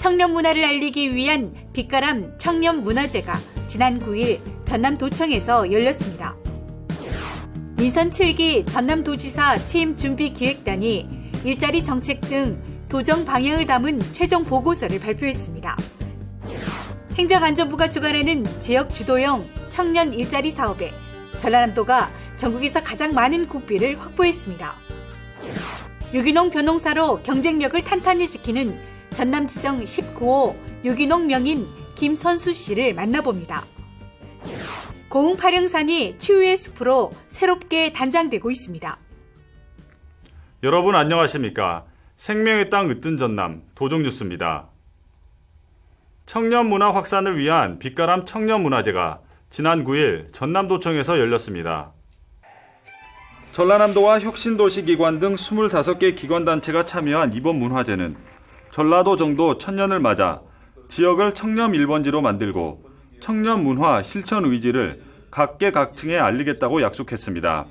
청년 문화를 알리기 위한 빛가람 청년문화제가 지난 9일 전남도청에서 열렸습니다. 민선 7기 전남도지사 취임준비기획단이 일자리 정책 등 도정 방향을 담은 최종 보고서를 발표했습니다. 행정안전부가 주관하는 지역 주도형 청년 일자리 사업에 전라남도가 전국에서 가장 많은 국비를 확보했습니다. 유기농 벼농사로 경쟁력을 탄탄히 지키는 전남지정 19호 유기농 명인 김선수 씨를 만나봅니다. 고흥파령산이 치유의 숲으로 새롭게 단장되고 있습니다. 여러분 안녕하십니까? 생명의 땅 으뜸 전남 도종뉴스입니다. 청년 문화 확산을 위한 빛가람 청년문화제가 지난 9일 전남도청에서 열렸습니다. 전라남도와 혁신도시기관 등 25개 기관단체가 참여한 이번 문화제는 전라도 정도 천년을 맞아 지역을 청년 1번지로 만들고 청년 문화 실천 의지를 각계각층에 알리겠다고 약속했습니다.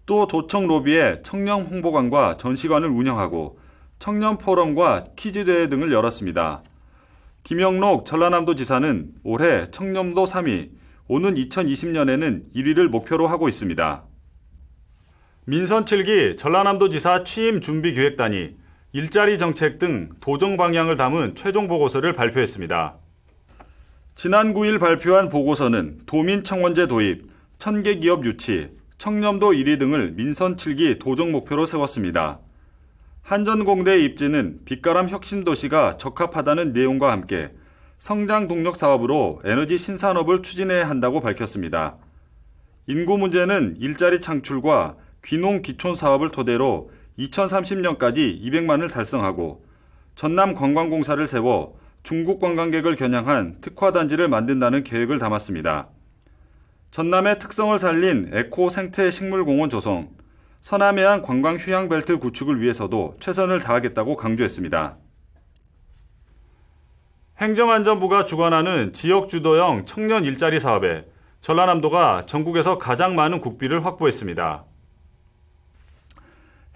또 도청 로비에 청년 홍보관과 전시관을 운영하고 청년 포럼과 퀴즈대회 등을 열었습니다. 김영록 전라남도지사는 올해 청년도 3위, 오는 2020년에는 1위를 목표로 하고 있습니다. 민선 7기 전라남도지사 취임준비기획단이 일자리 정책 등 도정 방향을 담은 최종 보고서를 발표했습니다. 지난 9일 발표한 보고서는 도민청원제 도입, 1000개 기업 유치, 청렴도 1위 등을 민선 7기 도정 목표로 세웠습니다. 한전공대 입지는 빛가람 혁신도시가 적합하다는 내용과 함께 성장 동력 사업으로 에너지 신산업을 추진해야 한다고 밝혔습니다. 인구 문제는 일자리 창출과 귀농 기촌 사업을 토대로 2030년까지 200만을 달성하고 전남 관광공사를 세워 중국 관광객을 겨냥한 특화단지를 만든다는 계획을 담았습니다. 전남의 특성을 살린 에코 생태 식물공원 조성, 서남해안 관광 휴양벨트 구축을 위해서도 최선을 다하겠다고 강조했습니다. 행정안전부가 주관하는 지역 주도형 청년 일자리 사업에 전라남도가 전국에서 가장 많은 국비를 확보했습니다.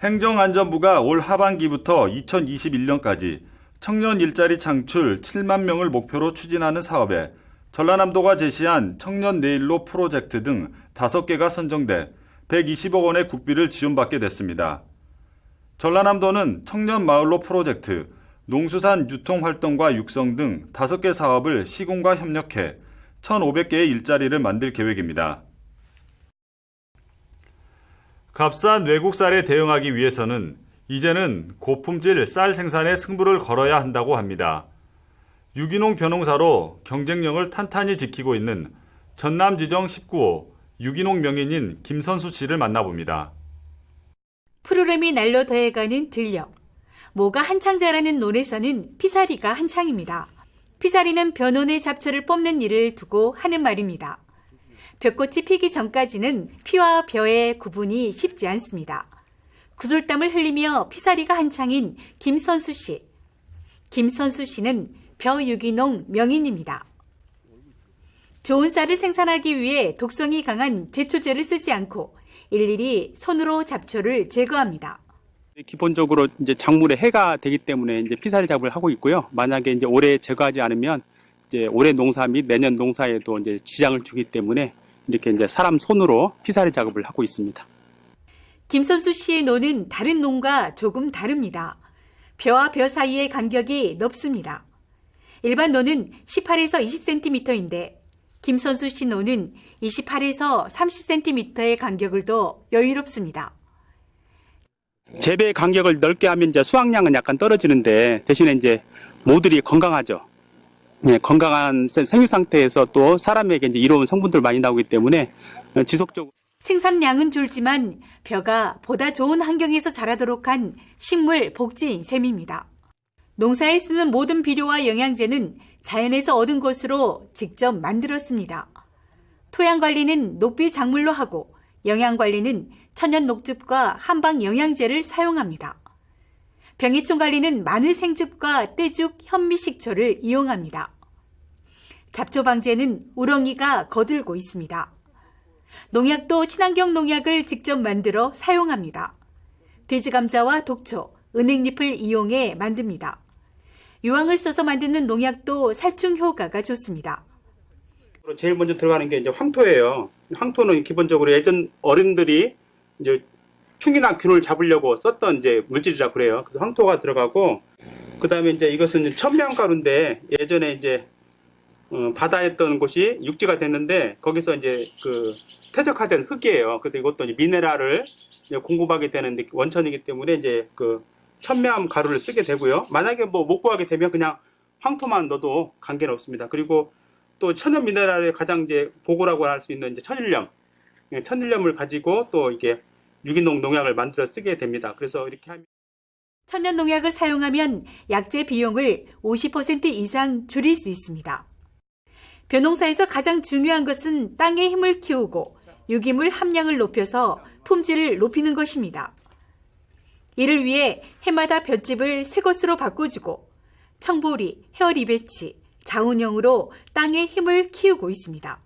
행정안전부가 올 하반기부터 2021년까지 청년 일자리 창출 7만 명을 목표로 추진하는 사업에 전라남도가 제시한 청년 내일로 프로젝트 등 5개가 선정돼 120억 원의 국비를 지원받게 됐습니다. 전라남도는 청년 마을로 프로젝트, 농수산 유통활동과 육성 등 5개 사업을 시군과 협력해 1,500개의 일자리를 만들 계획입니다. 값싼 외국 쌀에 대응하기 위해서는 이제는 고품질 쌀 생산에 승부를 걸어야 한다고 합니다. 유기농 벼농사로 경쟁력을 탄탄히 지키고 있는 전남지정 19호 유기농 명인인 김선수 씨를 만나봅니다. 푸르름이 날로 더해가는 들녘. 모가 한창 자라는 논에서는 피사리가 한창입니다. 피사리는 벼논의 잡초를 뽑는 일을 두고 하는 말입니다. 벼꽃이 피기 전까지는 피와 벼의 구분이 쉽지 않습니다. 구슬땀을 흘리며 피사리가 한창인 김선수 씨. 김선수 씨는 벼 유기농 명인입니다. 좋은 쌀을 생산하기 위해 독성이 강한 제초제를 쓰지 않고 일일이 손으로 잡초를 제거합니다. 기본적으로 이제 작물에 해가 되기 때문에 이제 피사리 작업을 하고 있고요. 만약에 이제 올해 제거하지 않으면 이제 올해 농사 및 내년 농사에도 이제 지장을 주기 때문에 이렇게 이제 사람 손으로 피사리 작업을 하고 있습니다. 김선수 씨의 논은 다른 논과 조금 다릅니다. 벼와 벼 사이의 간격이 넓습니다. 일반 논은 18에서 20cm인데 김선수 씨 논은 28에서 30cm의 간격을 둬 여유롭습니다. 재배 간격을 넓게 하면 이제 수확량은 약간 떨어지는데 대신에 이제 모들이 건강하죠. 네, 건강한 생육 상태에서 또 사람에게 이제 이로운 성분들 많이 나오기 때문에 지속적으로 생산량은 줄지만 벼가 보다 좋은 환경에서 자라도록 한 식물 복지인 셈입니다. 농사에 쓰는 모든 비료와 영양제는 자연에서 얻은 것으로 직접 만들었습니다. 토양 관리는 녹비 작물로 하고 영양 관리는 천연 녹즙과 한방 영양제를 사용합니다. 병해충 관리는 마늘 생즙과 떼죽, 현미식초를 이용합니다. 잡초 방제는 우렁이가 거들고 있습니다. 농약도 친환경 농약을 직접 만들어 사용합니다. 돼지감자와 독초, 은행잎을 이용해 만듭니다. 유황을 써서 만드는 농약도 살충 효과가 좋습니다. 제일 먼저 들어가는 게 이제 황토예요. 황토는 기본적으로 예전 어른들이 이제 충이나 균을 잡으려고 썼던 이제 물질이라 그래요. 그래서 황토가 들어가고, 그 다음에 이제 이것은 천명가루인데 예전에 이제 바다에 있던 곳이 육지가 됐는데 거기서 이제 그 퇴적화된 흙이에요. 그래서 이것도 이제 미네랄을 이제 공급하게 되는 원천이기 때문에 이제 그 천명 가루를 쓰게 되고요. 만약에 뭐 못 구하게 되면 그냥 황토만 넣어도 관계는 없습니다. 그리고 또 천연 미네랄의 가장 이제 보고라고 할 수 있는 이제 천일염, 천일염을 가지고 또 이게 유기농 농약을 만들어 쓰게 됩니다. 그래서 이렇게 하면 천연 농약을 사용하면 약재 비용을 50% 이상 줄일 수 있습니다. 벼농사에서 가장 중요한 것은 땅의 힘을 키우고 유기물 함량을 높여서 품질을 높이는 것입니다. 이를 위해 해마다 볏짚을 새 것으로 바꿔주고 청보리, 헤어리베치, 자운형으로 땅의 힘을 키우고 있습니다.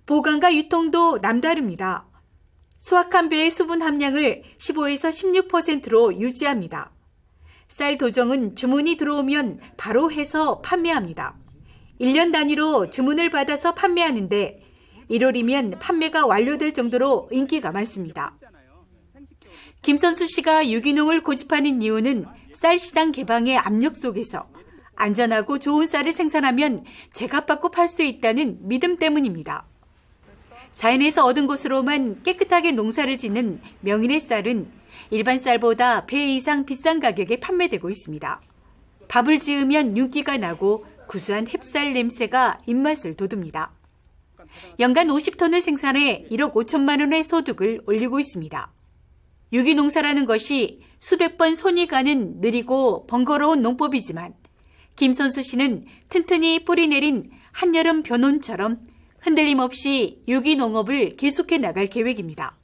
보관과 유통도 남다릅니다. 수확한 벼의 수분 함량을 15에서 16%로 유지합니다. 쌀 도정은 주문이 들어오면 바로 해서 판매합니다. 1년 단위로 주문을 받아서 판매하는데 1월이면 판매가 완료될 정도로 인기가 많습니다. 김선수 씨가 유기농을 고집하는 이유는 쌀 시장 개방의 압력 속에서 안전하고 좋은 쌀을 생산하면 제값받고 팔 수 있다는 믿음 때문입니다. 자연에서 얻은 것으로만 깨끗하게 농사를 짓는 명인의 쌀은 일반 쌀보다 배 이상 비싼 가격에 판매되고 있습니다. 밥을 지으면 윤기가 나고 구수한 햅쌀 냄새가 입맛을 돋웁니다. 연간 50톤을 생산해 1억 5천만 원의 소득을 올리고 있습니다. 유기농사라는 것이 수백 번 손이 가는 느리고 번거로운 농법이지만 김선수 씨는 튼튼히 뿌리 내린 한여름 벼논처럼 흔들림 없이 유기농업을 계속해 나갈 계획입니다.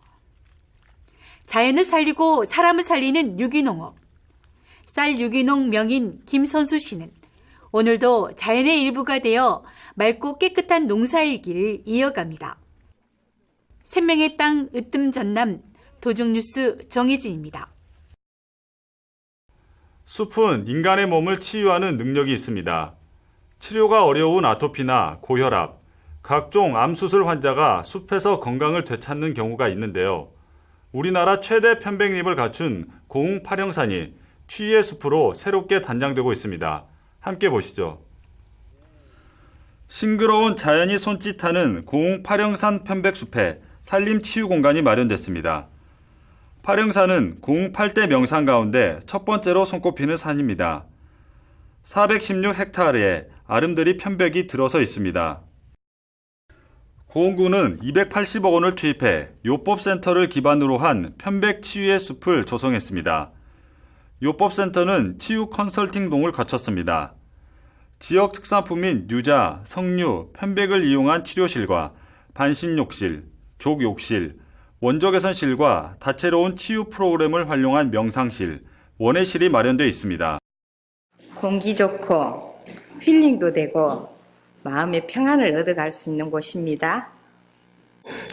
자연을 살리고 사람을 살리는 유기농업. 쌀 유기농 명인 김선수 씨는 오늘도 자연의 일부가 되어 맑고 깨끗한 농사의 길을 이어갑니다. 생명의 땅 으뜸 전남 도중뉴스 정혜진입니다. 숲은 인간의 몸을 치유하는 능력이 있습니다. 치료가 어려운 아토피나 고혈압, 각종 암수술 환자가 숲에서 건강을 되찾는 경우가 있는데요. 우리나라 최대 편백잎을 갖춘 고흥 파령산이 치유의 숲으로 새롭게 단장되고 있습니다. 함께 보시죠. 싱그러운 자연이 손짓하는 고흥 파령산 편백숲에 산림치유 공간이 마련됐습니다. 파령산은 고흥 8대 명산 가운데 첫 번째로 손꼽히는 산입니다. 416헥타르에 아름드리 편백이 들어서 있습니다. 고흥구는 280억 원을 투입해 요법센터를 기반으로 한 편백 치유의 숲을 조성했습니다. 요법센터는 치유 컨설팅동을 갖췄습니다. 지역 특산품인 유자, 석류, 편백을 이용한 치료실과 반신욕실, 족욕실, 원적외선실과 다채로운 치유 프로그램을 활용한 명상실, 원예실이 마련되어 있습니다. 공기 좋고 힐링도 되고 마음의 평안을 얻어갈 수 있는 곳입니다.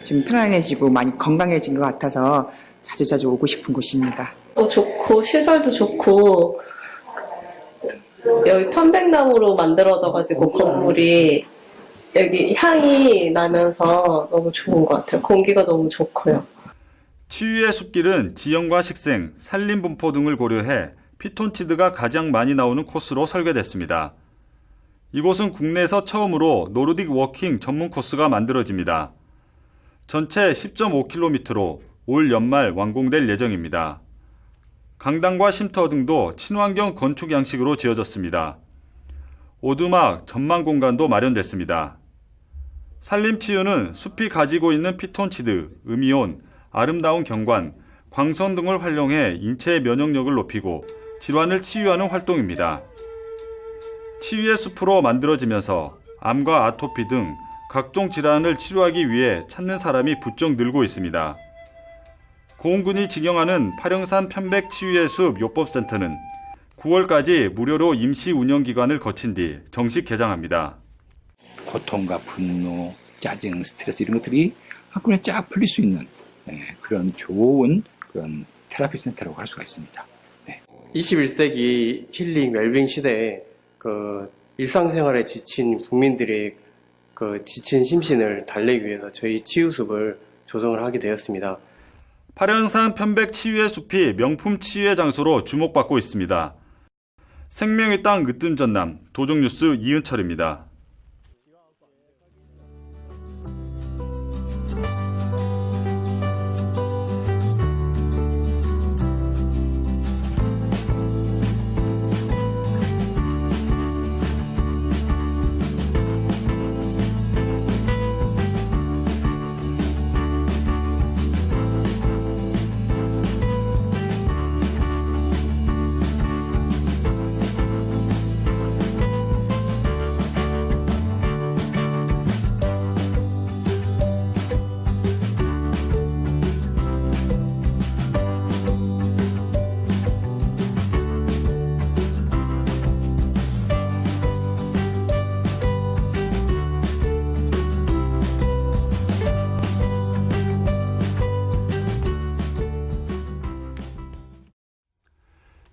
좀 편안해지고 많이 건강해진 것 같아서 자주자주 오고 싶은 곳입니다. 또 좋고 시설도 좋고 여기 편백나무로 만들어져가지고 건물이 여기 향이 나면서 너무 좋은 것 같아요. 공기가 너무 좋고요. 치유의 숲길은 지형과 식생, 산림 분포 등을 고려해 피톤치드가 가장 많이 나오는 코스로 설계됐습니다. 이곳은 국내에서 처음으로 노르딕 워킹 전문 코스가 만들어집니다. 전체 10.5km로 올 연말 완공될 예정입니다. 강당과 쉼터 등도 친환경 건축 양식으로 지어졌습니다. 오두막, 전망 공간도 마련됐습니다. 산림치유는 숲이 가지고 있는 피톤치드, 음이온, 아름다운 경관, 광선 등을 활용해 인체의 면역력을 높이고 질환을 치유하는 활동입니다. 치유의 숲으로 만들어지면서 암과 아토피 등 각종 질환을 치료하기 위해 찾는 사람이 부쩍 늘고 있습니다. 고흥군이 직영하는 파령산 편백 치유의 숲 요법센터는 9월까지 무료로 임시 운영 기간을 거친 뒤 정식 개장합니다. 고통과 분노, 짜증, 스트레스 이런 것들이 한꺼번에 쫙 풀릴 수 있는 그런 좋은 그런 테라피 센터라고 할 수가 있습니다. 21세기 힐링 웰빙 시대에 일상생활에 지친 국민들의 지친 심신을 달래기 위해서 저희 치유숲을 조성을 하게 되었습니다. 파련산 편백 치유의 숲이 명품 치유의 장소로 주목받고 있습니다. 생명의 땅 으뜸 전남 도종뉴스 이은철입니다.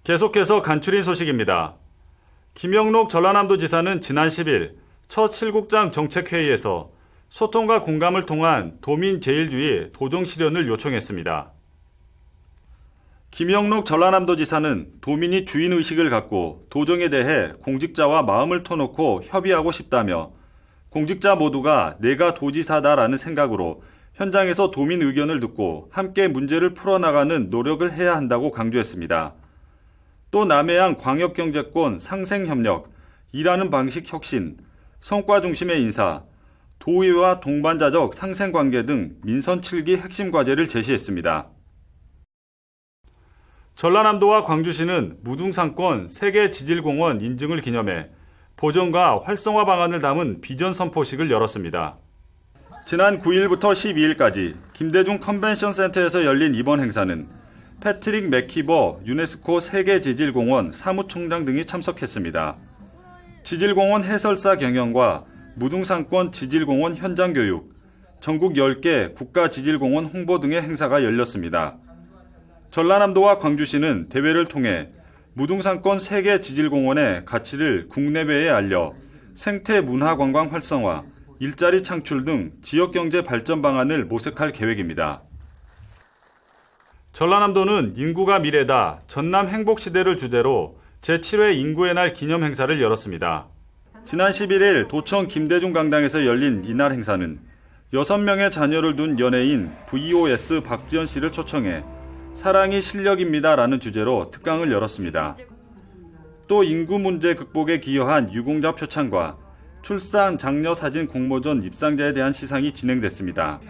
계속해서 간추린 소식입니다. 김영록 전라남도지사는 지난 10일 첫 실국장 정책회의에서 소통과 공감을 통한 도민제일주의 도정실현을 요청했습니다. 김영록 전라남도지사는 도민이 주인의식을 갖고 도정에 대해 공직자와 마음을 터놓고 협의하고 싶다며 공직자 모두가 내가 도지사다라는 생각으로 현장에서 도민 의견을 듣고 함께 문제를 풀어나가는 노력을 해야 한다고 강조했습니다. 또 남해안 광역경제권 상생협력, 일하는 방식 혁신, 성과 중심의 인사, 도의와 동반자적 상생관계 등 민선 7기 핵심 과제를 제시했습니다. 전라남도와 광주시는 무등산권 세계지질공원 인증을 기념해 보존과 활성화 방안을 담은 비전 선포식을 열었습니다. 지난 9일부터 12일까지 김대중 컨벤션센터에서 열린 이번 행사는 패트릭 맥키버 유네스코 세계지질공원 사무총장 등이 참석했습니다. 지질공원 해설사 경영과 무등산권 지질공원 현장 교육, 전국 10개 국가지질공원 홍보 등의 행사가 열렸습니다. 전라남도와 광주시는 대회를 통해 무등산권 세계지질공원의 가치를 국내외에 알려 생태 문화관광 활성화, 일자리 창출 등 지역경제 발전 방안을 모색할 계획입니다. 전라남도는 인구가 미래다 전남 행복시대를 주제로 제7회 인구의 날 기념 행사를 열었습니다. 지난 11일 도청 김대중 강당에서 열린 이날 행사는 6명의 자녀를 둔 연예인 VOS 박지연 씨를 초청해 사랑이 실력입니다 라는 주제로 특강을 열었습니다. 또 인구 문제 극복에 기여한 유공자 표창과 출산 장려 사진 공모전 입상자에 대한 시상이 진행됐습니다.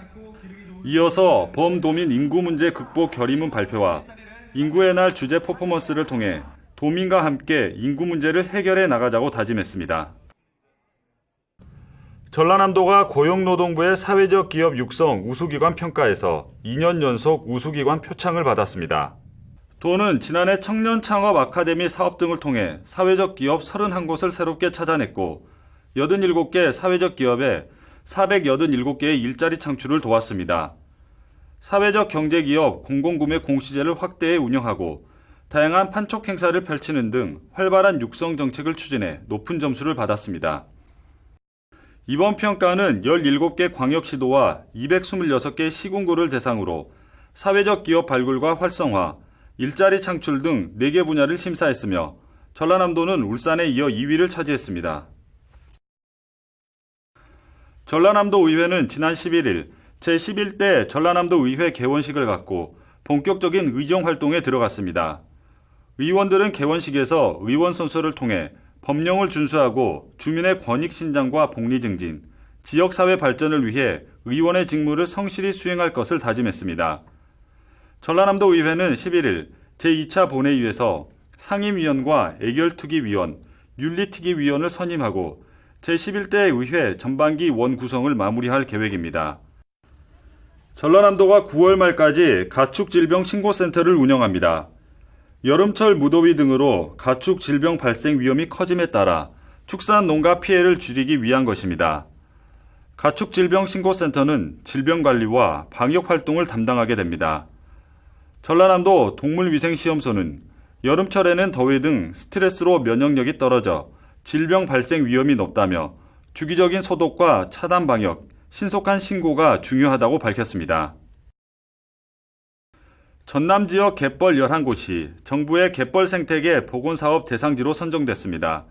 이어서 범도민 인구 문제 극복 결의문 발표와 인구의 날 주제 퍼포먼스를 통해 도민과 함께 인구 문제를 해결해 나가자고 다짐했습니다. 전라남도가 고용노동부의 사회적 기업 육성 우수기관 평가에서 2년 연속 우수기관 표창을 받았습니다. 도는 지난해 청년 창업 아카데미 사업 등을 통해 사회적 기업 31곳을 새롭게 찾아냈고 87개 사회적 기업에 487개의 일자리 창출을 도왔습니다. 사회적 경제기업 공공구매 공시제를 확대해 운영하고 다양한 판촉 행사를 펼치는 등 활발한 육성 정책을 추진해 높은 점수를 받았습니다. 이번 평가는 17개 광역시도와 226개 시군구를 대상으로 사회적 기업 발굴과 활성화, 일자리 창출 등 4개 분야를 심사했으며 전라남도는 울산에 이어 2위를 차지했습니다. 전라남도 의회는 지난 11일 제11대 전라남도 의회 개원식을 갖고 본격적인 의정 활동에 들어갔습니다. 의원들은 개원식에서 의원 선서를 통해 법령을 준수하고 주민의 권익 신장과 복리 증진, 지역사회 발전을 위해 의원의 직무를 성실히 수행할 것을 다짐했습니다. 전라남도 의회는 11일 제2차 본회의에서 상임위원과 애결특위위원, 윤리특위위원을 선임하고 제11대 의회 전반기 원 구성을 마무리할 계획입니다. 전라남도가 9월 말까지 가축질병신고센터를 운영합니다. 여름철 무더위 등으로 가축 질병 발생 위험이 커짐에 따라 축산 농가 피해를 줄이기 위한 것입니다. 가축질병신고센터는 질병관리와 방역활동을 담당하게 됩니다. 전라남도 동물위생시험소는 여름철에는 더위 등 스트레스로 면역력이 떨어져 질병 발생 위험이 높다며 주기적인 소독과 차단 방역, 신속한 신고가 중요하다고 밝혔습니다. 전남 지역 갯벌 11곳이 정부의 갯벌 생태계 복원사업 대상지로 선정됐습니다.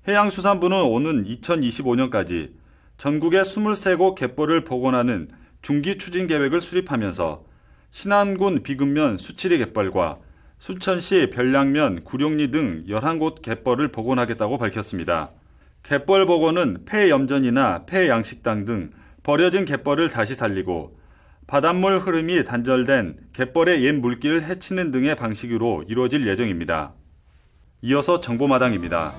해양수산부는 오는 2025년까지 전국의 23곳 갯벌을 복원하는 중기 추진 계획을 수립하면서 신안군 비금면 수치리 갯벌과 순천시 별량면 구룡리 등 11곳 갯벌을 복원하겠다고 밝혔습니다. 갯벌 복원은 폐염전이나 폐양식당 등 버려진 갯벌을 다시 살리고 바닷물 흐름이 단절된 갯벌의 옛 물기를 해치는 등의 방식으로 이루어질 예정입니다. 이어서 정보마당입니다.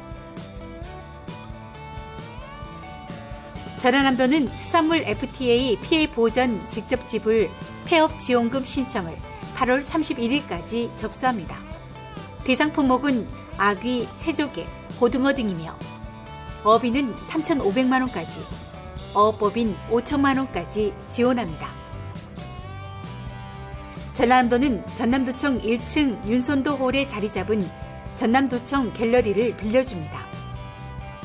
전라남도는 수산물 FTA 피해 보전 직접 지불 폐업 지원금 신청을 8월 31일까지 접수합니다. 대상 품목은 아귀, 새조개, 고등어 등이며 어비는 3,500만 원까지, 어업법인 5천만 원까지 지원합니다. 전라남도는 전남도청 1층 윤손도 홀에 자리 잡은 전남도청 갤러리를 빌려줍니다.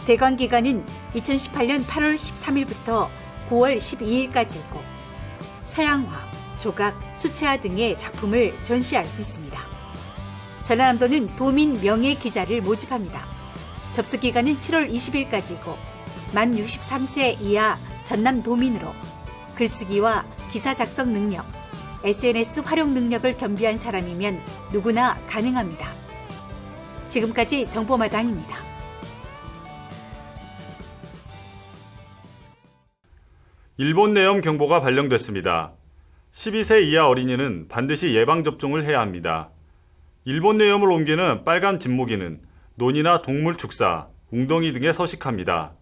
대관 기간은 2018년 8월 13일부터 9월 12일까지이고 서양화, 조각, 수채화 등의 작품을 전시할 수 있습니다. 전라남도는 도민 명예 기자를 모집합니다. 접수 기간은 7월 20일까지이고 만 63세 이하 전남 도민으로 글쓰기와 기사 작성 능력, SNS 활용 능력을 겸비한 사람이면 누구나 가능합니다. 지금까지 정보마당입니다. 일본 뇌염 경보가 발령됐습니다. 12세 이하 어린이는 반드시 예방접종을 해야 합니다. 일본 뇌염을 옮기는 빨간 진모기는 논이나 동물 축사, 웅덩이 등에 서식합니다.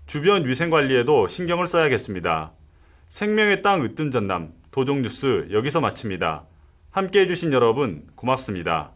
주변 위생관리에도 신경을 써야겠습니다. 생명의 땅 으뜸 전남 도종뉴스 여기서 마칩니다. 함께해 주신 여러분 고맙습니다.